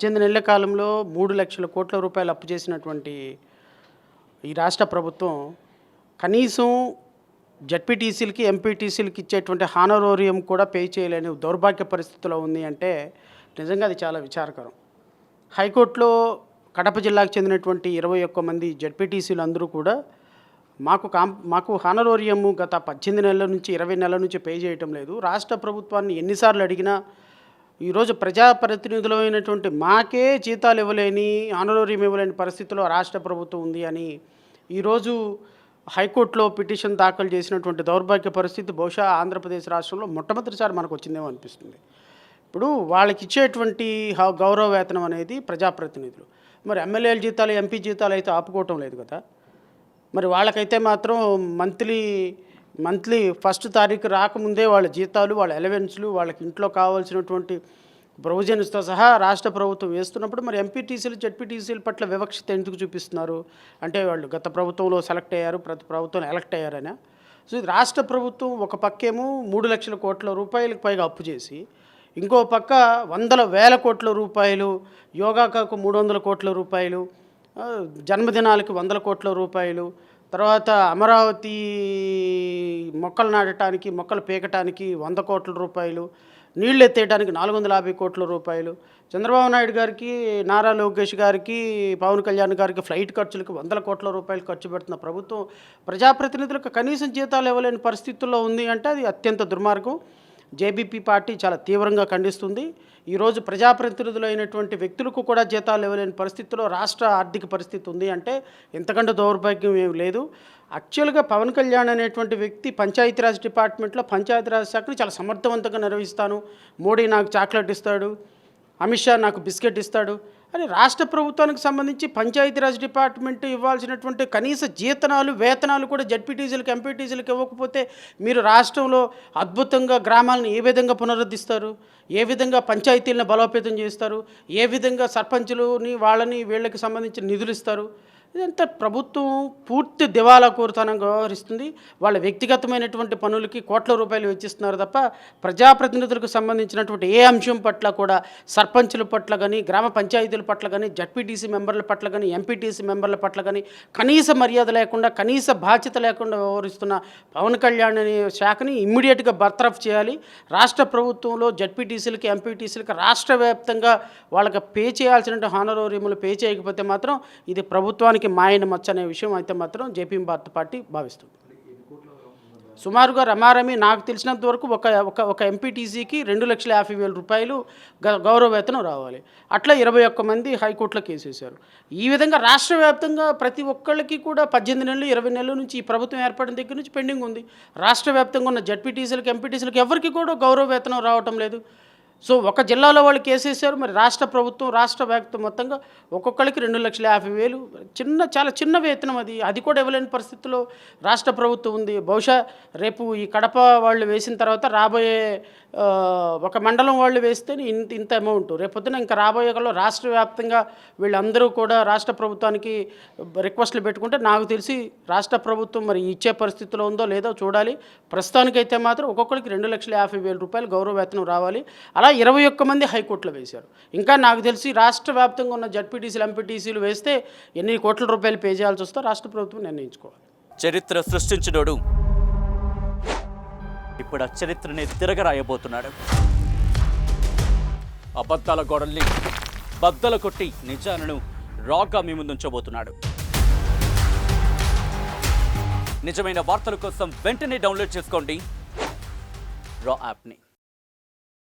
18 నెలల కాలంలో 3,00,000 కోట్ల రూపాయలు అప్పు చేసినటువంటి ఈ రాష్ట్ర ప్రభుత్వం కనీసం జడ్పీటీసీలకి, ఎంపీటీసీలకి ఇచ్చేటువంటి హానరోరియం కూడా పే చేయలేని దౌర్భాగ్య పరిస్థితిలో ఉంది అంటే నిజంగా అది చాలా విచారకరం. హైకోర్టులో కడప జిల్లాకు చెందినటువంటి 21 మంది జడ్పీటీసీలు అందరూ కూడా మాకు హానరోరియం గత 18 నెలల నుంచి 20 నెలల నుంచి పే చేయటం లేదు. రాష్ట్ర ప్రభుత్వాన్ని ఎన్నిసార్లు అడిగినా ఈరోజు ప్రజాప్రతినిధులైనటువంటి మాకే జీతాలు ఇవ్వలేని, హానరోరియం ఇవ్వలేని పరిస్థితిలో రాష్ట్ర ప్రభుత్వం ఉంది అని ఈరోజు హైకోర్టులో పిటిషన్ దాఖలు చేసినటువంటి దౌర్భాగ్య పరిస్థితి బహుశా ఆంధ్రప్రదేశ్ రాష్ట్రంలో మొట్టమొదటిసారి మనకు వచ్చిందేమో అనిపిస్తుంది. ఇప్పుడు వాళ్ళకి ఇచ్చేటువంటి గౌరవ వేతనం అనేది ప్రజాప్రతినిధులు, మరి ఎమ్మెల్యేల జీతాలు, ఎంపీ జీతాలు అయితే ఆపుకోవటం లేదు కదా. మరి వాళ్ళకైతే మాత్రం మంత్లీ ఫస్ట్ తారీఖు రాకముందే వాళ్ళ జీతాలు, వాళ్ళ అలవెన్స్లు, వాళ్ళకి ఇంట్లో కావాల్సినటువంటి ప్రొవిజన్స్తో సహా రాష్ట్ర ప్రభుత్వం వేస్తున్నప్పుడు మరి ఎంపీటీసీలు, జడ్పీటీసీల పట్ల వివక్షత ఎందుకు చూపిస్తున్నారు? అంటే వాళ్ళు గత ప్రభుత్వంలో సెలెక్ట్ అయ్యారు, ప్రతి ప్రభుత్వం ఎలక్ట్ అయ్యారనే. సో ఇది రాష్ట్ర ప్రభుత్వం ఒక పక్కేమో 3,00,000 కోట్ల రూపాయలకు పైగా అప్పు చేసి, ఇంకో పక్క వందల వేల కోట్ల రూపాయలు, యోగాకు 300 కోట్ల రూపాయలు, జన్మదినాలకి 100 కోట్ల రూపాయలు, తర్వాత అమరావతి మొక్కలు నాటడానికి, మొక్కలు పీకటానికి 100 కోట్ల రూపాయలు, నీళ్లు ఎత్తేయడానికి 450 కోట్ల రూపాయలు, చంద్రబాబు నాయుడు గారికి, నారా లోకేష్ గారికి, పవన్ కళ్యాణ్ గారికి ఫ్లైట్ ఖర్చులకు 100 కోట్ల రూపాయలు ఖర్చు పెడుతున్న ప్రభుత్వం ప్రజాప్రతినిధులకు కనీసం జీతాలు ఇవ్వలేని పరిస్థితుల్లో ఉంది అంటే అది అత్యంత దుర్మార్గం. జేబీపీ పార్టీ చాలా తీవ్రంగా ఖండిస్తుంది. ఈరోజు ప్రజాప్రతినిధులైనటువంటి వ్యక్తులకు కూడా జీతాలు ఇవ్వలేని పరిస్థితిలో రాష్ట్ర ఆర్థిక పరిస్థితి ఉంది అంటే ఎంతకంటే దౌర్భాగ్యం ఏమి లేదు. యాక్చువల్గా పవన్ కళ్యాణ్ అనేటువంటి వ్యక్తి పంచాయతీరాజ్ డిపార్ట్మెంట్లో పంచాయతీరాజ్ శాఖని చాలా సమర్థవంతంగా నిర్వహిస్తాను, మోడీ నాకు చాక్లెట్ ఇస్తాడు, అమిత్ షా నాకు బిస్కెట్ ఇస్తాడు అని రాష్ట్ర ప్రభుత్వానికి సంబంధించి పంచాయతీరాజ్ డిపార్ట్మెంట్ ఇవ్వాల్సినటువంటి కనీస వేతనాలు కూడా జడ్పీటీసీలకు, ఎంపీటీసీలకు ఇవ్వకపోతే మీరు రాష్ట్రంలో అద్భుతంగా గ్రామాలను ఏ విధంగా పునరుద్ధరిస్తారు? ఏ విధంగా పంచాయతీలను బలోపేతం చేస్తారు? ఏ విధంగా సర్పంచులని వీళ్ళకి సంబంధించిన నిధులు ఇస్తారు? ఇదంతా ప్రభుత్వం పూర్తి దివాలా కోరుతనంగా వ్యవహరిస్తుంది. వాళ్ళ వ్యక్తిగతమైనటువంటి పనులకి కోట్ల రూపాయలు వెచ్చిస్తున్నారు తప్ప ప్రజాప్రతినిధులకు సంబంధించినటువంటి ఏ అంశం పట్ల కూడా, సర్పంచుల పట్ల కానీ, గ్రామ పంచాయతీల పట్ల కానీ, జడ్పీటీసీ మెంబర్ల పట్ల కానీ, ఎంపీటీసీ మెంబర్ల పట్ల కానీ కనీస మర్యాద లేకుండా, కనీస బాధ్యత లేకుండా వ్యవహరిస్తున్న పవన్ కళ్యాణ్ అనే శాఖని ఇమ్మీడియట్గా బర్తరఫ్ చేయాలి. రాష్ట్ర ప్రభుత్వంలో జడ్పీటీసీలకి, ఎంపీటీసీలకి రాష్ట్ర వ్యాప్తంగా వాళ్ళకి పే చేయాల్సిన హానరోరియంలు పే చేయకపోతే మాత్రం ఇది ప్రభుత్వానికి మాయన మచ్చ అనే విషయం అయితే మాత్రం జేపీ భారత్ పార్టీ భావిస్తుంది. సుమారుగా రమారమి నాకు తెలిసినంత వరకు ఒక ఎంపీటీసీకి 2,50,000 రూపాయలు గౌరవ వేతనం రావాలి. అట్లా 21 మంది హైకోర్టులో కేసు వేశారు. ఈ విధంగా రాష్ట్ర వ్యాప్తంగా ప్రతి ఒక్కళ్ళకి కూడా 18 నెలలు, 20 నెలల నుంచి ఈ ప్రభుత్వం ఏర్పడిన దగ్గర నుంచి పెండింగ్ ఉంది. రాష్ట్ర వ్యాప్తంగా ఉన్న జడ్పీటీసీలకు, ఎంపీటీసీలకు ఎవరికి కూడా గౌరవ వేతనం రావటం లేదు. సో ఒక జిల్లాలో వాళ్ళు కేసేసారు, మరి రాష్ట్ర ప్రభుత్వం, రాష్ట్ర వ్యాప్తం మొత్తంగా ఒక్కొక్కరికి 2,50,000 చాలా చిన్న వేతనం అది కూడా ఇవ్వలేని పరిస్థితుల్లో రాష్ట్ర ప్రభుత్వం ఉంది. బహుశా రేపు ఈ కడప వాళ్ళు వేసిన తర్వాత రాబోయే ఒక మండలం వాళ్ళు వేస్తే ఇంత అమౌంట్, రేపొద్దున ఇంకా రాబోయే కాలంలో రాష్ట్ర వ్యాప్తంగా వీళ్ళందరూ కూడా రాష్ట్ర ప్రభుత్వానికి రిక్వెస్ట్లు పెట్టుకుంటే నాకు తెలిసి రాష్ట్ర ప్రభుత్వం మరి ఇచ్చే పరిస్థితిలో ఉందో లేదో చూడాలి. ప్రస్తుతానికైతే మాత్రం ఒక్కొక్కరికి 2,50,000 రూపాయలు గౌరవ వేతనం రావాలి. అలా 21 మంది హైకోర్టులో వేశారు. ఇంకా నాకు తెలిసి రాష్ట్ర వ్యాప్తంగా ఉన్న జడ్పీటీసీలు, ఎంపీటీసీలు వేస్తే ఎన్ని కోట్ల రూపాయలు పే చేయాల్సి వస్తే రాష్ట్ర ప్రభుత్వం నిర్ణయించుకోవాలి. చరిత్ర సృష్టించినోడు ఇప్పుడు ఆ చరిత్రని తిరగరాయబోతున్నాడు. అబద్ధాల గోడల్ని బద్దలు కొట్టి నిజాలను రాగా మీ ముందుంచబోతున్నాడు. నిజమైన వార్తల కోసం వెంటనే డౌన్లోడ్ చేసుకోండి రా యాప్ని.